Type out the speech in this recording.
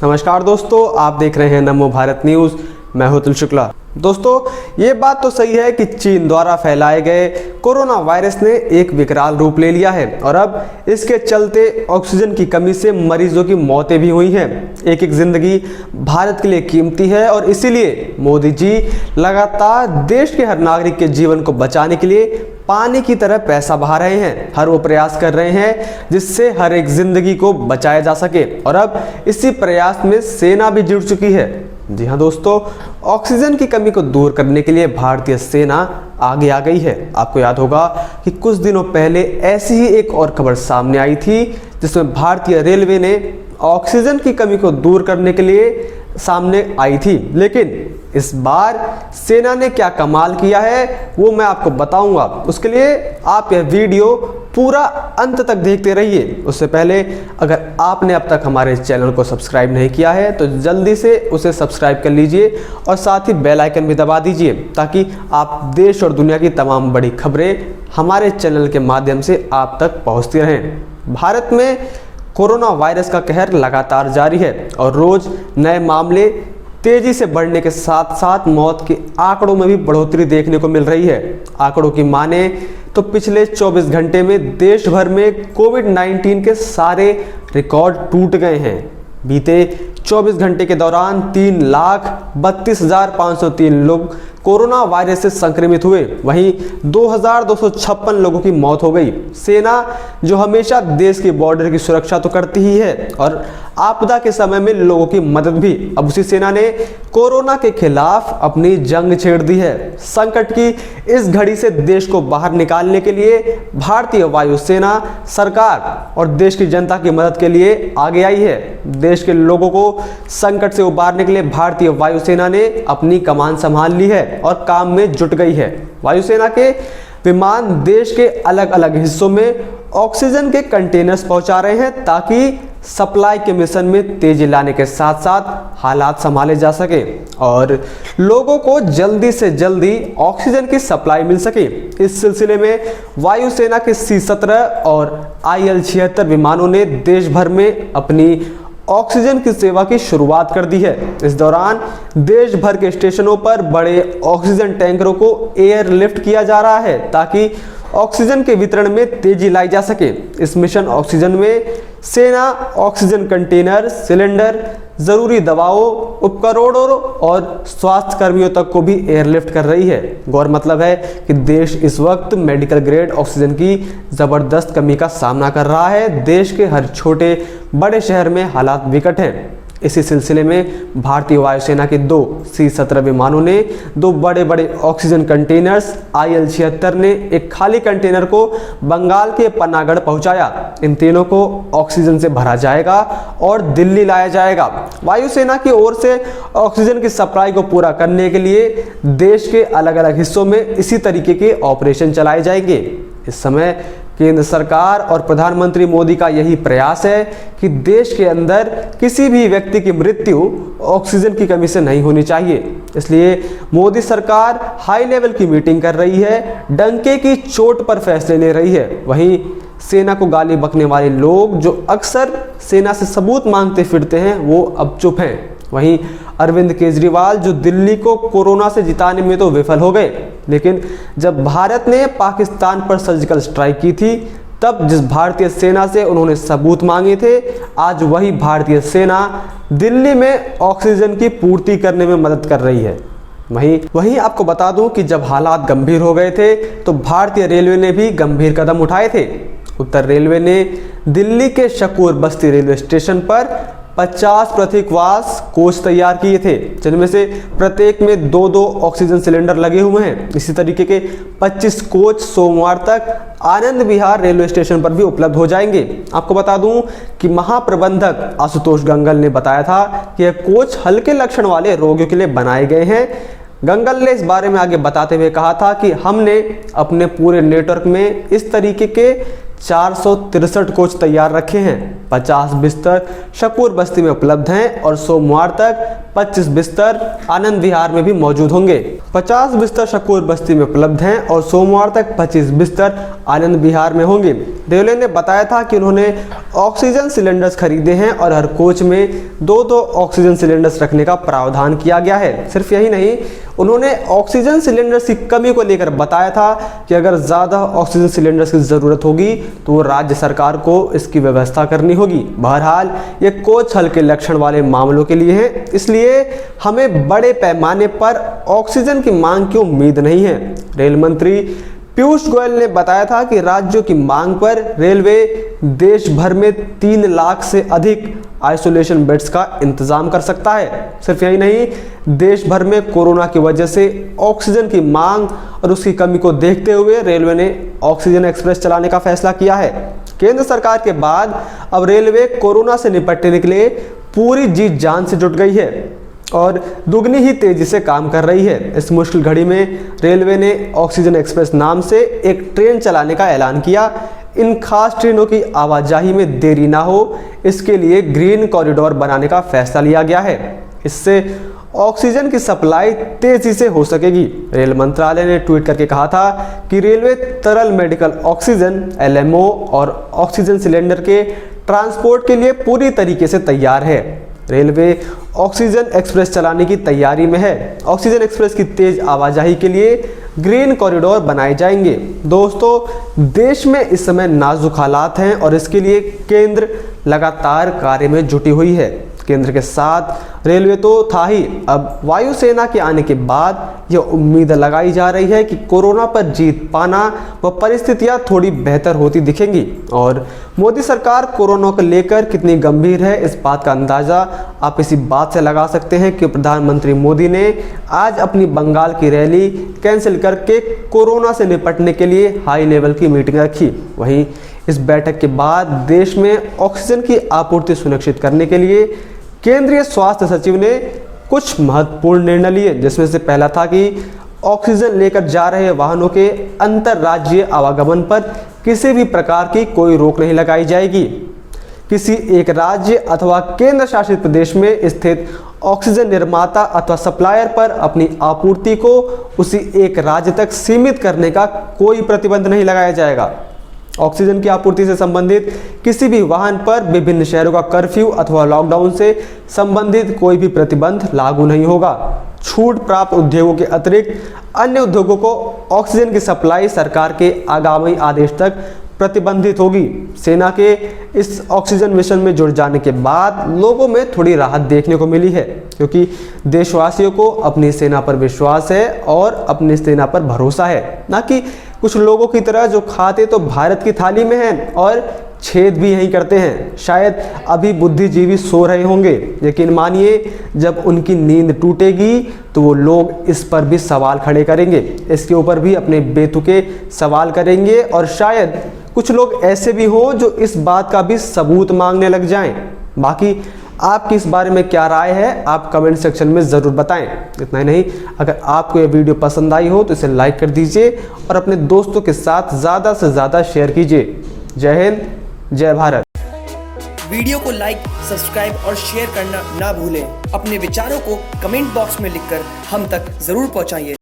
नमस्कार दोस्तों, आप देख रहे हैं नमो भारत न्यूज़। मैं हूं अतुल शुक्ला। दोस्तों, ये बात तो सही है कि चीन द्वारा फैलाए गए कोरोना वायरस ने एक विकराल रूप ले लिया है और अब इसके चलते ऑक्सीजन की कमी से मरीजों की मौतें भी हुई हैं। एक एक जिंदगी भारत के लिए कीमती है और इसीलिए मोदी जी लगातार देश के हर नागरिक के जीवन को बचाने के लिए पानी की तरह पैसा बहा रहे हैं। हर वो प्रयास कर रहे हैं जिससे हर एक जिंदगी को बचाया जा सके और अब इसी प्रयास में सेना भी जुड़ चुकी है। जी हाँ दोस्तों, ऑक्सीजन की कमी को दूर करने के लिए भारतीय सेना आगे आ गई है। आपको याद होगा कि कुछ दिनों पहले ऐसी ही एक और खबर सामने आई थी जिसमें भारतीय रेलवे ने ऑक्सीजन की कमी को दूर करने के लिए सामने आई थी, लेकिन इस बार सेना ने क्या कमाल किया है वो मैं आपको बताऊंगा। उसके लिए आप यह वीडियो पूरा अंत तक देखते रहिए। उससे पहले अगर आपने अब तक हमारे चैनल को सब्सक्राइब नहीं किया है तो जल्दी से उसे सब्सक्राइब कर लीजिए और साथ ही बेल आइकन भी दबा दीजिए ताकि आप देश और दुनिया की तमाम बड़ी खबरें हमारे चैनल के माध्यम से आप तक पहुंचती रहें। भारत में कोरोना वायरस का कहर लगातार जारी है और रोज नए मामले तेजी से बढ़ने के साथ साथ मौत के आंकड़ों में भी बढ़ोतरी देखने को मिल रही है। आंकड़ों की माने तो पिछले 24 घंटे में देश भर में कोविड-19 के सारे रिकॉर्ड टूट गए हैं। बीते 24 घंटे के दौरान 3,32,503 लोग कोरोना वायरस से संक्रमित हुए, वहीं 2,256 लोगों की मौत हो गई। सेना जो हमेशा देश की बॉर्डर की सुरक्षा तो करती ही है और आपदा के समय में लोगों की मदद भी, अब उसी सेना ने कोरोना के खिलाफ अपनी जंग छेड़ दी है। संकट की इस घड़ी से देश को बाहर निकालने के लिए भारतीय वायुसेना सरकार और देश की जनता की मदद के लिए आगे आई है। देश के लोगों को संकट से उबारने के लिए भारतीय वायुसेना ने अपनी कमान संभाल ली है और काम में जुट गई है। वायुसेना के विमान देश के अलग अलग हिस्सों में ऑक्सीजन के कंटेनर्स पहुंचा रहे हैं ताकि सप्लाई के मिशन में तेजी लाने के साथ साथ हालात संभाले जा सके और लोगों को जल्दी से जल्दी ऑक्सीजन की सप्लाई मिल सके। इस सिलसिले में वायुसेना के C-17 और IL-76 विमानों ने देश भर में अपनी ऑक्सीजन की सेवा की शुरुआत कर दी है। इस दौरान देश भर के स्टेशनों पर बड़े ऑक्सीजन टैंकरों को एयरलिफ्ट किया जा रहा है ताकि ऑक्सीजन के वितरण में तेजी लाई जा सके। इस मिशन ऑक्सीजन में सेना ऑक्सीजन कंटेनर, सिलेंडर, जरूरी दवाओं, उपकरणों और स्वास्थ्य कर्मियों तक को भी एयरलिफ्ट कर रही है। गौर मतलब है कि देश इस वक्त मेडिकल ग्रेड ऑक्सीजन की जबरदस्त कमी का सामना कर रहा है। देश के हर छोटे बड़े शहर में हालात विकट हैं। इसी सिलसिले में भारतीय वायुसेना के 2 C-17 विमानों ने 2 बड़े बड़े ऑक्सीजन कंटेनर्स, IL-76 ने एक खाली कंटेनर को बंगाल के पन्नागढ़ पहुंचाया। इन तीनों को ऑक्सीजन से भरा जाएगा और दिल्ली लाया जाएगा। वायुसेना की ओर से ऑक्सीजन की सप्लाई को पूरा करने के लिए देश के अलग अलग हिस्सों में इसी तरीके के ऑपरेशन चलाए जाएंगे। इस समय केंद्र सरकार और प्रधानमंत्री मोदी का यही प्रयास है कि देश के अंदर किसी भी व्यक्ति की मृत्यु ऑक्सीजन की कमी से नहीं होनी चाहिए। इसलिए मोदी सरकार हाई लेवल की मीटिंग कर रही है, डंके की चोट पर फैसले ले रही है। वहीं सेना को गाली बकने वाले लोग जो अक्सर सेना से सबूत मांगते फिरते हैं वो अब चुप हैं। वहीं अरविंद केजरीवाल जो दिल्ली को कोरोना से जिताने में तो विफल हो गए, लेकिन जब भारत ने पाकिस्तान पर सर्जिकल स्ट्राइक की थी तब जिस भारतीय सेना से उन्होंने सबूत मांगे थे, आज वही भारतीय सेना दिल्ली में ऑक्सीजन की पूर्ति करने में मदद कर रही है। वहीं आपको बता दूं कि जब हालात गंभीर हो गए थे तो भारतीय रेलवे ने भी गंभीर कदम उठाए थे। उत्तर रेलवे ने दिल्ली के शकूर बस्ती रेलवे स्टेशन पर 50 पृथकवास कोच तैयार किए थे, जिनमें से प्रत्येक में 2-2 ऑक्सीजन सिलेंडर लगे हुए हैं। इसी तरीके के 25 कोच सोमवार तक आनंद विहार रेलवे स्टेशन पर भी उपलब्ध हो जाएंगे। आपको बता दूं कि महाप्रबंधक आशुतोष गंगल ने बताया था कि यह कोच हल्के लक्षण वाले रोगियों के लिए बनाए गए हैं। गंगल ने इस बारे में आगे बताते हुए कहा था कि हमने अपने पूरे नेटवर्क में इस तरीके के 463 कोच तैयार रखे हैं। 50 बिस्तर शकूर बस्ती में उपलब्ध हैं और सोमवार तक 25 बिस्तर आनंद विहार में भी मौजूद होंगे। 50 बिस्तर शकूर बस्ती में उपलब्ध हैं और सोमवार तक 25 बिस्तर आनंद विहार में होंगे। रेलवे ने बताया था कि उन्होंने ऑक्सीजन सिलेंडर्स खरीदे हैं और हर कोच में 2-2 ऑक्सीजन सिलेंडर्स रखने का प्रावधान किया गया है। सिर्फ यही नहीं, उन्होंने ऑक्सीजन सिलेंडर्स की कमी को लेकर बताया था कि अगर ज़्यादा ऑक्सीजन सिलेंडर्स की ज़रूरत होगी तो राज्य सरकार को इसकी व्यवस्था करनी होगी। बहरहाल ये कोच हल्के लक्षण वाले मामलों के लिए है, इसलिए हमें बड़े पैमाने पर ऑक्सीजन की मांग की उम्मीद नहीं है। रेल मंत्री पीयूष गोयल ने बताया था कि राज्यों की मांग पर रेलवे देश भर में 3 लाख से अधिक आइसोलेशन बेड्स का इंतजाम कर सकता है। सिर्फ यही नहीं, देश भर में कोरोना की वजह से ऑक्सीजन की मांग और उसकी कमी को देखते हुए रेलवे ने ऑक्सीजन एक्सप्रेस चलाने का फैसला किया है। केंद्र सरकार के बाद अब रेलवे कोरोना से निपटने के लिए पूरी जी जान से जुट गई है और दुगनी ही तेजी से काम कर रही है। इस मुश्किल घड़ी में रेलवे ने ऑक्सीजन एक्सप्रेस नाम से एक ट्रेन चलाने का ऐलान किया। इन खास ट्रेनों की आवाजाही में देरी ना हो, इसके लिए ग्रीन कॉरिडोर बनाने का फैसला लिया गया है। इससे ऑक्सीजन की सप्लाई तेजी से हो सकेगी। रेल मंत्रालय ने ट्वीट करके कहा था कि रेलवे तरल मेडिकल ऑक्सीजन LMO और ऑक्सीजन सिलेंडर के ट्रांसपोर्ट के लिए पूरी तरीके से तैयार है। रेलवे ऑक्सीजन एक्सप्रेस चलाने की तैयारी में है। ऑक्सीजन एक्सप्रेस की तेज आवाजाही के लिए ग्रीन कॉरिडोर बनाए जाएंगे। दोस्तों, देश में इस समय नाजुक हालात हैं और इसके लिए केंद्र लगातार कार्य में जुटी हुई है। केंद्र के साथ रेलवे तो था ही, अब वायुसेना के आने के बाद यह उम्मीद लगाई जा रही है कि कोरोना पर जीत पाना व परिस्थितियां थोड़ी बेहतर होती दिखेंगी। और मोदी सरकार कोरोना को लेकर कितनी गंभीर है, इस बात का अंदाजा आप इसी बात से लगा सकते हैं कि प्रधानमंत्री मोदी ने आज अपनी बंगाल की रैली कैंसिल करके कोरोना से निपटने के लिए हाई लेवल की मीटिंग रखी। वहीं इस बैठक के बाद देश में ऑक्सीजन की आपूर्ति सुनिश्चित करने के लिए केंद्रीय स्वास्थ्य सचिव ने कुछ महत्वपूर्ण निर्णय लिए, जिसमें से पहला था कि ऑक्सीजन लेकर जा रहे वाहनों के अंतर्राज्यीय आवागमन पर किसी भी प्रकार की कोई रोक नहीं लगाई जाएगी। किसी एक राज्य अथवा केंद्र शासित प्रदेश में स्थित ऑक्सीजन निर्माता अथवा सप्लायर पर अपनी आपूर्ति को उसी एक राज्य तक सीमित करने का कोई प्रतिबंध नहीं लगाया जाएगा। ऑक्सीजन की आपूर्ति से संबंधित किसी भी वाहन पर विभिन्न शहरों का कर्फ्यू अथवा लॉकडाउन से संबंधित कोई भी प्रतिबंध लागू नहीं होगा। छूट प्राप्त उद्योगों के अतिरिक्त अन्य उद्योगों को ऑक्सीजन की सप्लाई सरकार के आगामी आदेश तक प्रतिबंधित होगी। सेना के इस ऑक्सीजन मिशन में जुड़ जाने के बाद लोगों में थोड़ी राहत देखने को मिली है, क्योंकि देशवासियों को अपनी सेना पर विश्वास है और अपनी सेना पर भरोसा है, ना कि कुछ लोगों की तरह जो खाते तो भारत की थाली में हैं और छेद भी यही करते हैं। शायद अभी बुद्धिजीवी सो रहे होंगे, लेकिन मानिए जब उनकी नींद टूटेगी तो वो लोग इस पर भी सवाल खड़े करेंगे, इसके ऊपर भी अपने बेतुके सवाल करेंगे और शायद कुछ लोग ऐसे भी हों जो इस बात का भी सबूत मांगने लग जाएं। बाकी आपकी इस बारे में क्या राय है, आप कमेंट सेक्शन में ज़रूर बताएं। इतना ही नहीं, अगर आपको ये वीडियो पसंद आई हो तो इसे लाइक कर दीजिए और अपने दोस्तों के साथ ज़्यादा से ज़्यादा शेयर कीजिए। जय हिंद, जय भारत। वीडियो को लाइक, सब्सक्राइब और शेयर करना ना भूलें। अपने विचारों को कमेंट बॉक्स में लिखकर हम तक ज़रूर पहुंचाइए।